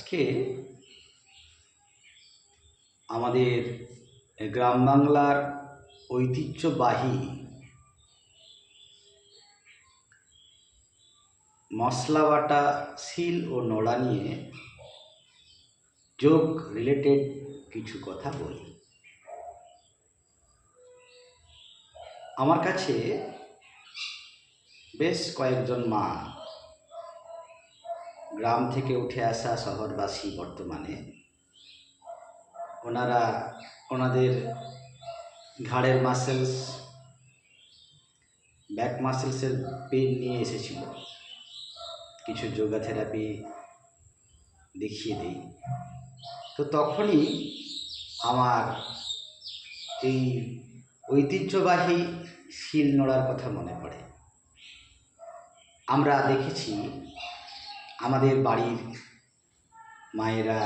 আজকে আমাদের গ্রাম বাংলার ঐতিহ্যবাহী মশলা বাটা শিল ও নোড়া নিয়ে যোগ রিলেটেড কিছু কথা বলি। আমার কাছে বেশ কয়েকজন মা, গ্রাম থেকে উঠে আসা শহরবাসী, বর্তমানে ওনারা ওনাদের ঘাড়ের মাসেলস, ব্যাক মাসেলসের পেন নিয়ে এসেছিল। কিছু যোগা থেরাপি দেখিয়ে দিই। তো তখনই আমার এই ঐতিহ্যবাহী শিল নোড়ার কথা মনে পড়ে। আমরা দেখেছি আমাদের বাড়ির মায়েরা,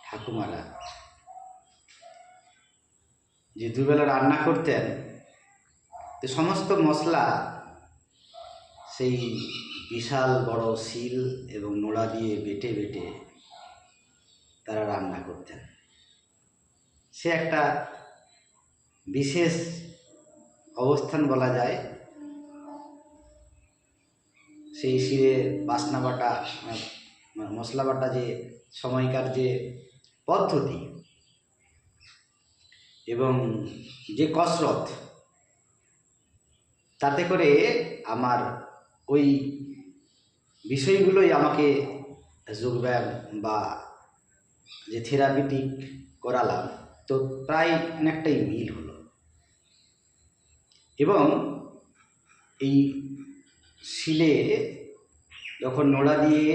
ঠাকুমারা যে দুবেলা রান্না করতেন, তো সমস্ত মশলা সেই বিশাল বড় শিল এবং নোড়া দিয়ে বেটে বেটে তারা রান্না করতেন। সে একটা বিশেষ অবস্থান বলা যায়। সেই শিলে বাসনা বাটা, মশলা বাটা যে সময়কার যে পদ্ধতি এবং যে কসরত, তাতে করে আমার ওই বিষয়গুলোই আমাকে যোগব্যায়াম বা যে থেরাপিটিক করালাম, তো প্রায় অনেকটাই মিল হলো। এবং এই শিলে যখন নোড়া দিয়ে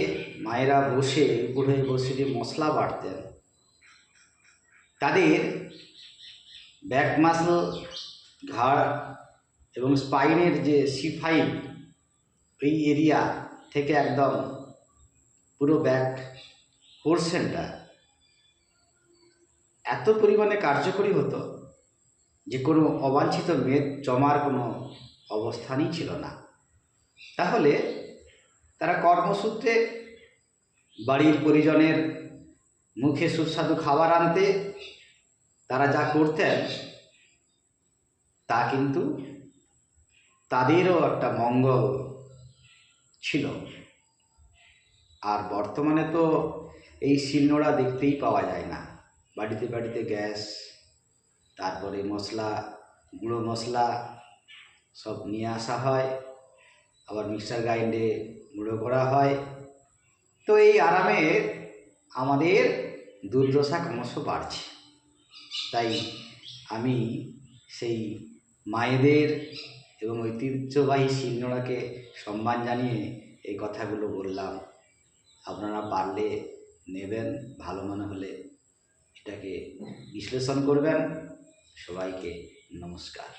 মায়েরা বসে, উপর হয়ে বসে যে মশলা বাটতেন, তাদের ব্যাক মাসল, ঘাড় এবং স্পাইনের যে C5 এই এরিয়া থেকে একদম পুরো ব্যাক পোর্শনটা এত পরিমাণে কার্যকরী হতো যে কোনো অবাঞ্ছিত মেদ জমার কোনো অবস্থানই ছিল না। তাহলে তারা কর্মসূত্রে বাড়ির পরিজনের মুখে সুস্বাদু খাবার আনতে তারা যা করতেন, তা কিন্তু তাদেরও একটা মঙ্গল ছিল। আর বর্তমানে তো এই শিলনোড়া দেখতেই পাওয়া যায় না। বাড়িতে বাড়িতে গ্যাস, তারপরে মশলা, গুঁড়ো মশলা সব নিয়ে আসা হয়, আবার মিক্সার গ্রাইন্ডে গুঁড়ো করা হয়। তো এই আরামে আমাদের দুর্দশা ক্রমশ বাড়ছে। তাই আমি সেই মায়েদের এবং ঐতিহ্যবাহী শিলনোড়াকে সম্মান জানিয়ে এই কথাগুলো বললাম। আপনারা পারলে নেবেন, ভালো মনে হলে এটাকে বিশ্লেষণ করবেন। সবাইকে নমস্কার।